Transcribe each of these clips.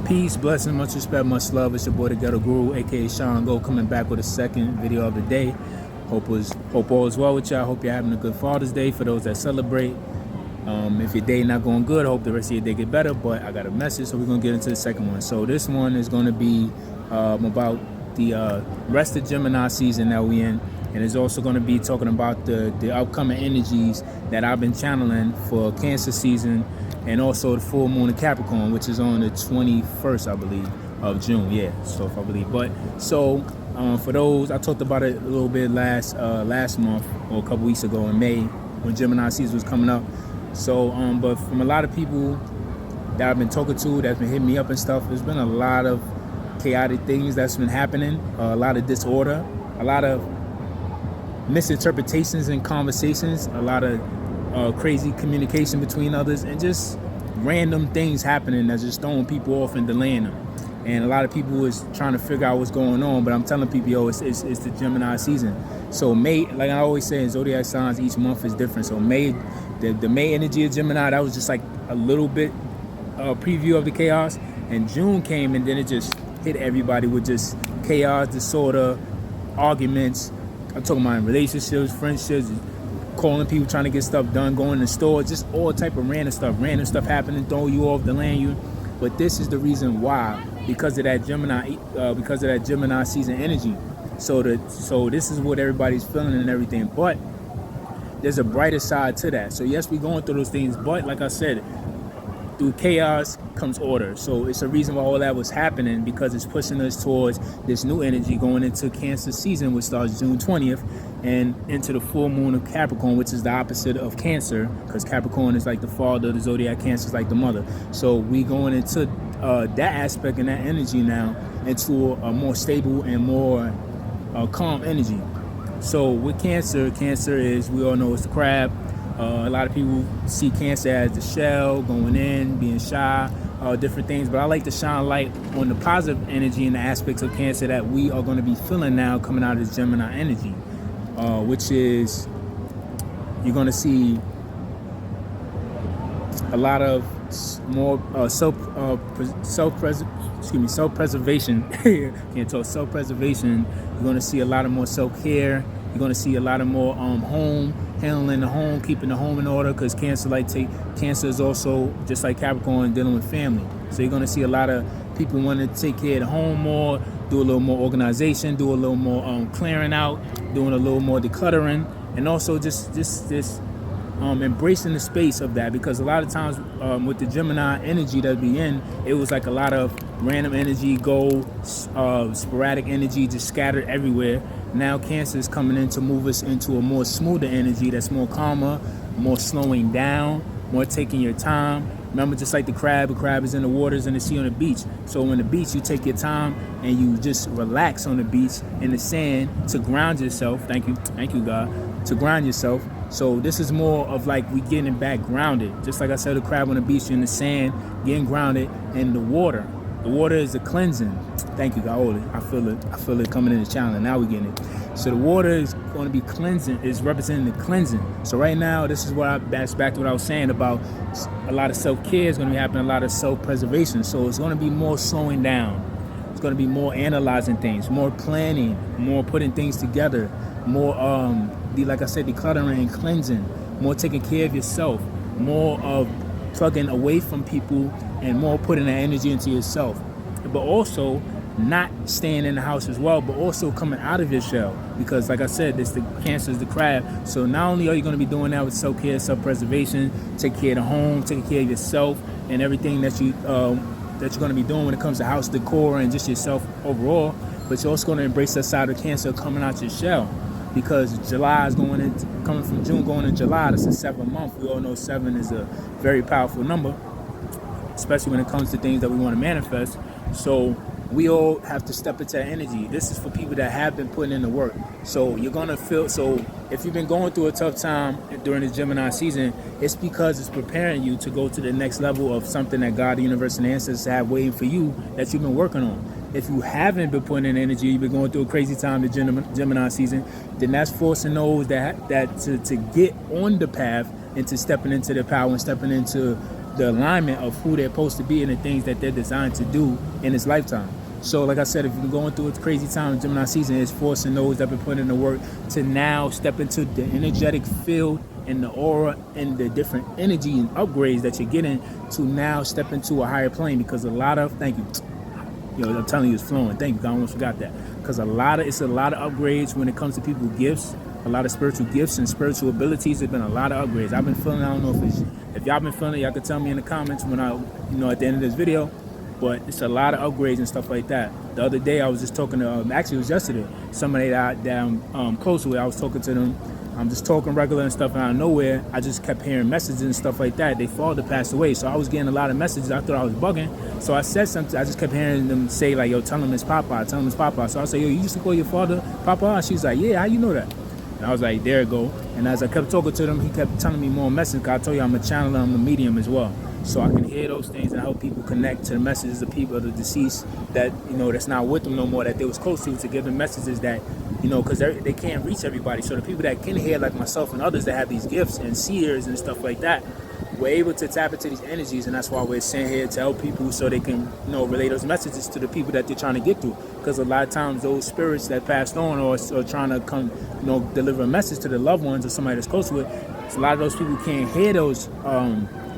Peace, blessing, much respect, much love. It's your boy, the Ghetto Guru, aka Sean Go, coming back with a second video of the day. Hope all is well with y'all. Hope you're having a good Father's Day for those that celebrate. If your day not going good, I hope the rest of your day get better. But I got a message, so we're gonna get into the second one. So this one is gonna be about the rest of Gemini season that we in, and it's also gonna be talking about the upcoming energies that I've been channeling for Cancer season. And also the full moon of Capricorn, which is on the 21st, I believe, of June. Yeah, so if I believe. But so for those, I talked about it a little bit last month or a couple weeks ago in May when Gemini season was coming up. So, but from a lot of people that I've been talking to, that's been hitting me up and stuff, there's been a lot of chaotic things that's been happening, a lot of disorder, a lot of misinterpretations in conversations, a lot of crazy communication between others, and just random things happening that's just throwing people off and delaying them. And a lot of people is trying to figure out what's going on, but I'm telling people, yo, it's the Gemini season. So May, like I always say in zodiac signs, each month is different. So May, the May energy of Gemini, that was just like a little bit preview of the chaos. And June came, and then it just hit everybody with just chaos, disorder, arguments. I'm talking about relationships, friendships, calling people, trying to get stuff done, going to the store, just all type of random stuff happening, throwing you off, delaying you. But this is the reason why, because of that Gemini season energy. So this is what everybody's feeling and everything. But there's a brighter side to that. So yes, we're going through those things, but like I said, through chaos comes order. So it's a reason why all that was happening, because it's pushing us towards this new energy going into Cancer season, which starts June 20th, and into the full moon of Capricorn, which is the opposite of Cancer, because Capricorn is like the father of the zodiac, Cancer is like the mother. So we going into that aspect and that energy now into a more stable and more calm energy. So with Cancer is, we all know, it's the crab. A lot of people see Cancer as the shell, going in, being shy, different things. But I like to shine light on the positive energy and the aspects of Cancer that we are going to be feeling now coming out of this Gemini energy, which is, you're going to see a lot of more self-preservation. Can't talk self-preservation. You're going to see a lot of more self-care. You're going to see a lot of more handling the home, keeping the home in order, because Cancer is also, just like Capricorn, dealing with family. So you're going to see a lot of people wanting to take care of the home more, do a little more organization, do a little more clearing out, doing a little more decluttering, and also just embracing the space of that, because a lot of times with the Gemini energy that we in, it was like a lot of random energy, sporadic energy, just scattered everywhere. Now Cancer is coming in to move us into a more smoother energy that's more calmer, more slowing down, more taking your time. Remember, just like the crab is in the waters and the sea on the beach. So on the beach, you take your time and you just relax on the beach in the sand to ground yourself. Thank you, God, to ground yourself. So this is more of like we getting back grounded. Just like I said, the crab on the beach, in the sand, getting grounded, and the water. The water is the cleansing. Thank you, God. I feel it coming in the channel. Now we're getting it. So the water is going to be cleansing, is representing the cleansing. So right now, this is that's back to what I was saying about a lot of self-care is going to be happening, a lot of self-preservation. So it's going to be more slowing down. It's going to be more analyzing things, more planning, more putting things together, more, like I said, decluttering and cleansing, more taking care of yourself, more of plugging away from people, and more putting that energy into yourself. But also not staying in the house as well, but also coming out of your shell, because like I said, the Cancer is the crab. So not only are you going to be doing that with self-care, self-preservation, take care of the home, taking care of yourself and everything that you're going to be doing when it comes to house decor and just yourself overall, but you're also going to embrace that side of Cancer coming out your shell, because July is coming from June going into July. That's the 7th month. We all know 7 is a very powerful number, especially when it comes to things that we want to manifest. So we all have to step into that energy. This is for people that have been putting in the work. So you're going to feel, so if you've been going through a tough time during the Gemini season, it's because it's preparing you to go to the next level of something that God, the universe, and the ancestors have waiting for you that you've been working on. If you haven't been putting in energy, you've been going through a crazy time the Gemini season, then that's forcing those that to get on the path into stepping into their power and stepping into the alignment of who they're supposed to be and the things that they're designed to do in this lifetime. So like I said, if you're going through a crazy time in Gemini season, it's forcing those that have been putting in the work to now step into the energetic field and the aura and the different energy and upgrades that you're getting to now step into a higher plane. Because a lot of, thank you, I'm telling you, it's flowing. Thank you, I almost forgot that. Because it's a lot of upgrades when it comes to people's gifts, a lot of spiritual gifts and spiritual abilities. There's been a lot of upgrades. I've been feeling, I don't know if y'all been feeling it, y'all can tell me in the comments when at the end of this video. But it's a lot of upgrades and stuff like that. The other day I was just talking to, actually it was yesterday, somebody that I'm close with. I was talking to them. I'm just talking regular and stuff, and out of nowhere, I just kept hearing messages and stuff like that. They father passed away, so I was getting a lot of messages. I thought I was bugging, so I said something. I just kept hearing them say like, "Yo, tell him it's Papa, tell him it's Papa." So I said, "Yo, you used to call your father Papa?" And she's like, "Yeah, how you know that?" And I was like, "There it go." And as I kept talking to them, he kept telling me more messages. Cause I told you I'm a channeler, I'm a medium as well, so I can hear those things and help people connect to the messages of people, the deceased that that's not with them no more, that they was close to give them messages that. Because they can't reach everybody. So the people that can hear, like myself and others that have these gifts and seers and stuff like that, we're able to tap into these energies, and that's why we're sent here to help people so they can, relay those messages to the people that they're trying to get through. Because a lot of times those spirits that passed on or trying to come, deliver a message to the loved ones or somebody that's close to it, a lot of those people can't hear those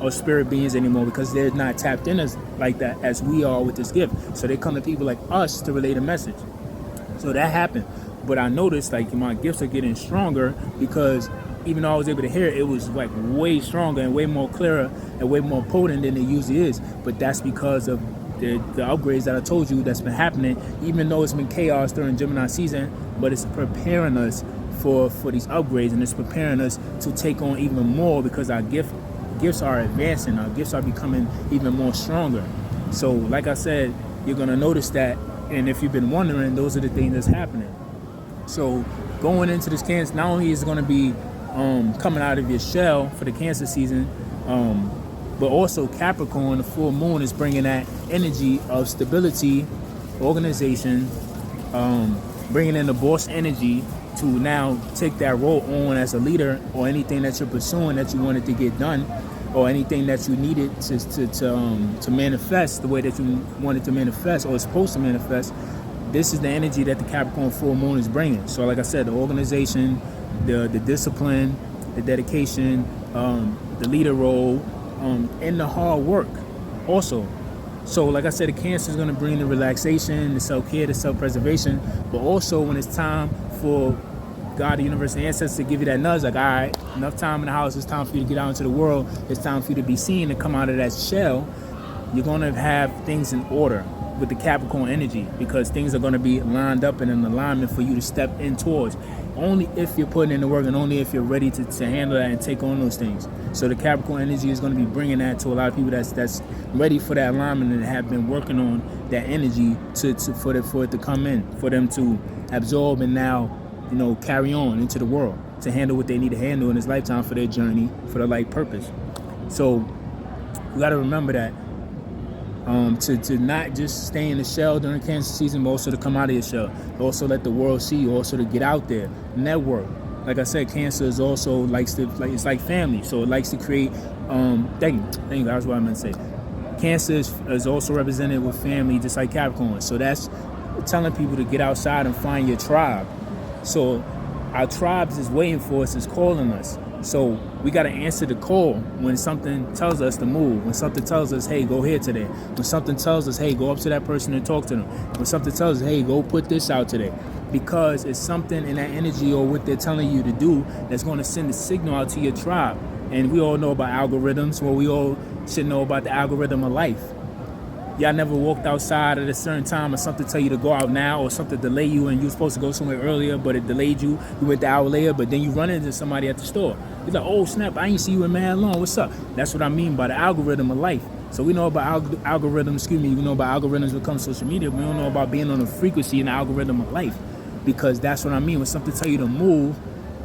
or spirit beings anymore because they're not tapped in as like that as we are with this gift. So they come to people like us to relay the message. So that happened. But I noticed like my gifts are getting stronger because even though I was able to hear it, it was like way stronger and way more clearer and way more potent than it usually is. But that's because of the upgrades that I told you that's been happening, even though it's been chaos during Gemini season, but it's preparing us for these upgrades, and it's preparing us to take on even more because our gifts are advancing, our gifts are becoming even more stronger. So like I said, you're going to notice that, and if you've been wondering, those are the things that's happening. So going into this Cancer, not only is it going to be coming out of your shell for the Cancer season, but also Capricorn, the full moon, is bringing that energy of stability, organization, bringing in the boss energy to now take that role on as a leader, or anything that you're pursuing that you wanted to get done, or anything that you needed to manifest the way that you wanted to manifest or is supposed to manifest. This is the energy that the Capricorn full moon is bringing. So like I said, the organization, the discipline, the dedication, the leader role, and the hard work also. So like I said, the Cancer is going to bring the relaxation, the self-care, the self-preservation, but also when it's time for God, the universe, and ancestors to give you that nudge, like, all right, enough time in the house, it's time for you to get out into the world, it's time for you to be seen and come out of that shell. You're going to have things in order with the Capricorn energy, because things are going to be lined up and in alignment for you to step in towards, only if you're putting in the work and only if you're ready to handle that and take on those things. So the Capricorn energy is going to be bringing that to a lot of people that's ready for that alignment and have been working on that energy for it to come in, for them to absorb and now carry on into the world to handle what they need to handle in this lifetime for their journey, for their life purpose. So you got to remember that to not just stay in the shell during Cancer season, but also to come out of your shell, also let the world see you, also to get out there, network. Like I said, Cancer is also it's like family, so it likes to create. Thank you. That's what I meant to say. Cancer is also represented with family, just like Capricorn. So that's telling people to get outside and find your tribe. So our tribes is waiting for us, is calling us. So we got to answer the call when something tells us to move, when something tells us, hey, go here today, when something tells us, hey, go up to that person and talk to them, when something tells us, hey, go put this out today, because it's something in that energy or what they're telling you to do that's going to send a signal out to your tribe. And we all know about algorithms. Well, we all should know about the algorithm of life. Y'all never walked outside at a certain time or something tell you to go out now, or something delay you and you were supposed to go somewhere earlier, but it delayed you. You went the hour later, but then you run into somebody at the store. You're like, oh snap, I ain't see you in mad long. What's up? That's what I mean by the algorithm of life. So we know about algorithms, we know about algorithms when it comes to social media, but we don't know about being on a frequency in the algorithm of life. Because that's what I mean. When something tell you to move.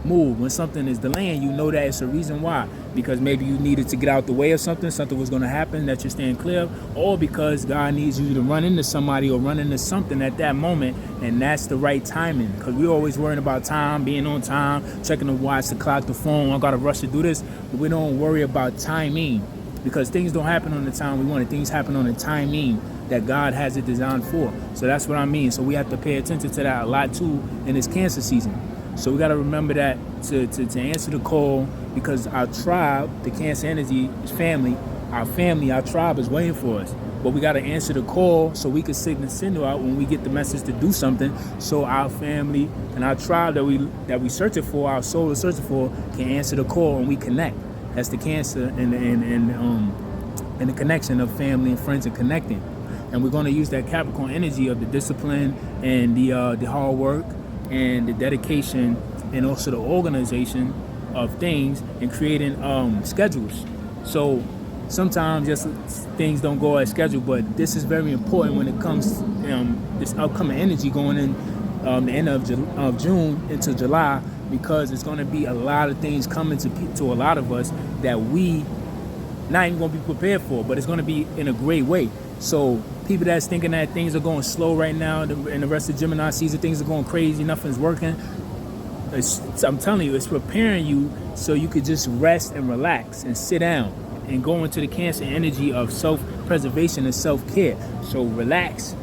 When something is delaying, you know that it's a reason why. Because maybe you needed to get out the way of something was going to happen that you're staying clear of, or because God needs you to run into somebody or run into something at that moment, and that's the right timing. Because we're always worrying about time, being on time, checking the watch, the clock, the phone, I got to rush to do this, but we don't worry about timing. because things don't happen on the time we want it. Things happen on the timing that God has it designed for. So that's what I mean. So we have to pay attention to that a lot too in this Cancer season. So we got to remember that to answer the call, because our tribe, the Cancer energy, is family. Our tribe is waiting for us. But we got to answer the call so we can signal out when we get the message to do something, so our family and our tribe that we searching for, our soul is searching for, can answer the call and we connect. That's the Cancer and the connection of family and friends and connecting. And we're going to use that Capricorn energy of the discipline and the hard work and the dedication and also the organization of things and creating schedules. So sometimes just things don't go as scheduled, but this is very important when it comes to this upcoming energy going in the end of June into July, because it's going to be a lot of things coming to a lot of us that we not even going to be prepared for, but it's going to be in a great way. So people that's thinking that things are going slow right now in the rest of Gemini season, things are going crazy, nothing's working, I'm telling you, it's preparing you so you could just rest and relax and sit down and go into the Cancer energy of self-preservation and self-care. So relax,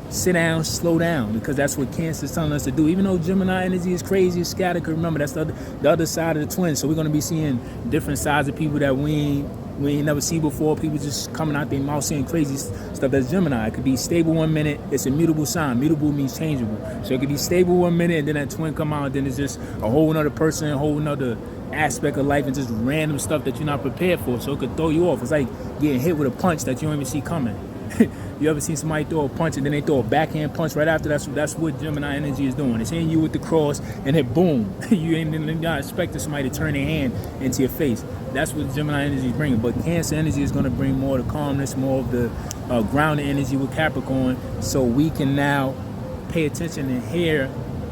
sit down, slow down, because that's what Cancer is telling us to do. Even though Gemini energy is crazy, it's scattered, remember that's the other side of the twin. So we're going to be seeing different sides of people that we ain't never seen before. People just coming out their mouth saying crazy stuff. That's Gemini. It could be stable 1 minute. It's a mutable sign. Mutable means changeable. So it could be stable 1 minute, and then that twin come out, and then it's just a whole nother person, a whole nother aspect of life, and just random stuff that you're not prepared for. So it could throw you off. It's like getting hit with a punch that you don't even see coming. You ever seen somebody throw a punch and then they throw a backhand punch right after? That's what Gemini energy is doing. It's hitting you with the cross and then boom, you ain't not expecting somebody to turn their hand into your face. That's what Gemini energy is bringing. But Cancer energy is going to bring more of the calmness, more of the grounded energy with Capricorn, so we can now pay attention and hear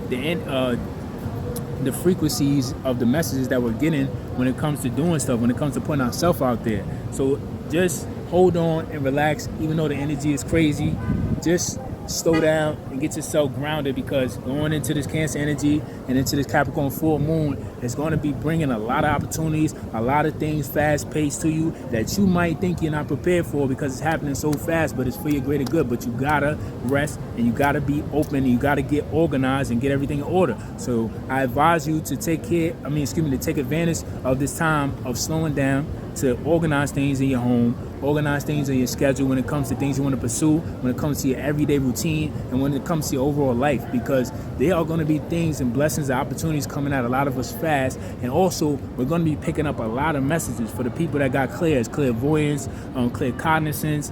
the frequencies of the messages that we're getting when it comes to doing stuff, when it comes to putting ourselves out there. So just hold on and relax, even though the energy is crazy. Just slow down and get yourself grounded, because going into this Cancer energy and into this Capricorn full moon is going to be bringing a lot of opportunities, a lot of things fast paced to you that you might think you're not prepared for because it's happening so fast, but it's for your greater good. But you gotta rest and you gotta be open and you gotta get organized and get everything in order. So I advise you to take advantage of this time of slowing down, to organize things in your home, organize things in your schedule when it comes to things you want to pursue, when it comes to your everyday routine, and when it comes to your overall life, because there are going to be things and blessings and opportunities coming at a lot of us fast. And also, we're going to be picking up a lot of messages for the people that got clairs, clairvoyance, claircognizance,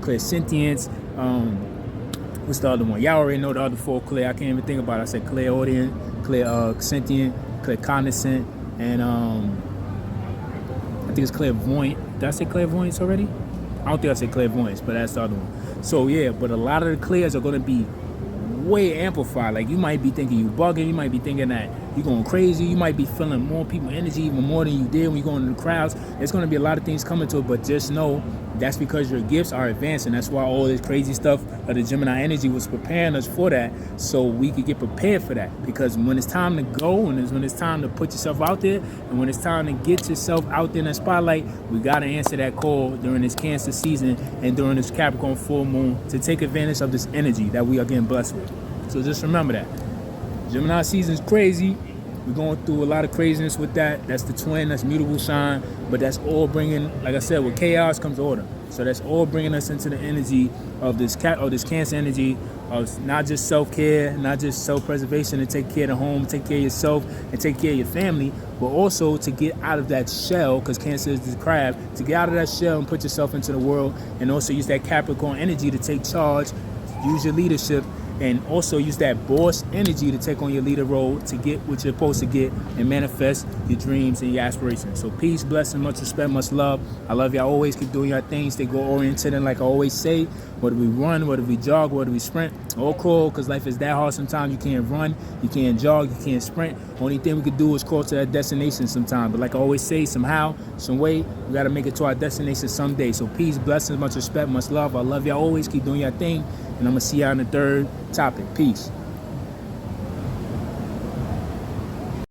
clairsentience, what's the other one? Y'all already know the other four clear. I can't even think about it. I said clairaudient, clairsentient, claircognizant, and I think it's clairvoyant. Did I say clairvoyance already? I don't think I said clairvoyance, but that's the other one. So yeah, but a lot of the clairs are going to be way amplified. Like you might be thinking you bugging, you might be thinking that you're going crazy, you might be feeling more people energy even more than you did when you go into the crowds. There's going to be a lot of things coming to it, but just know that's because your gifts are advancing. That's why all this crazy stuff of the Gemini energy was preparing us for that, so we could get prepared for that. Because when it's time to go, and when it's time to put yourself out there, and when it's time to get yourself out there in the spotlight, we got to answer that call during this Cancer season and during this Capricorn full moon to take advantage of this energy that we are getting blessed with. So just remember that. Gemini season is crazy. We're going through a lot of craziness with that. That's the twin, that's mutable sign, but that's all bringing, like I said, with chaos comes order. So that's all bringing us into the energy of this Cancer energy of not just self-care, not just self-preservation, and take care of the home, take care of yourself, and take care of your family, but also to get out of that shell, because Cancer is the crab, to get out of that shell and put yourself into the world, and also use that Capricorn energy to take charge, use your leadership, and also use that boss energy to take on your leader role to get what you're supposed to get and manifest your dreams and your aspirations. So peace, blessing, much respect, much love. I love y'all. Always keep doing your things. Stay goal oriented, and like I always say, whether we run, whether we jog, whether we sprint, or crawl, because life is that hard sometimes. You can't run, you can't jog, you can't sprint. Only thing we could do is crawl to that destination sometime. But like I always say, somehow, some way, we got to make it to our destination someday. So peace, blessings, much respect, much love. I love y'all. Always keep doing your thing. And I'm going to see y'all in the third topic. Peace.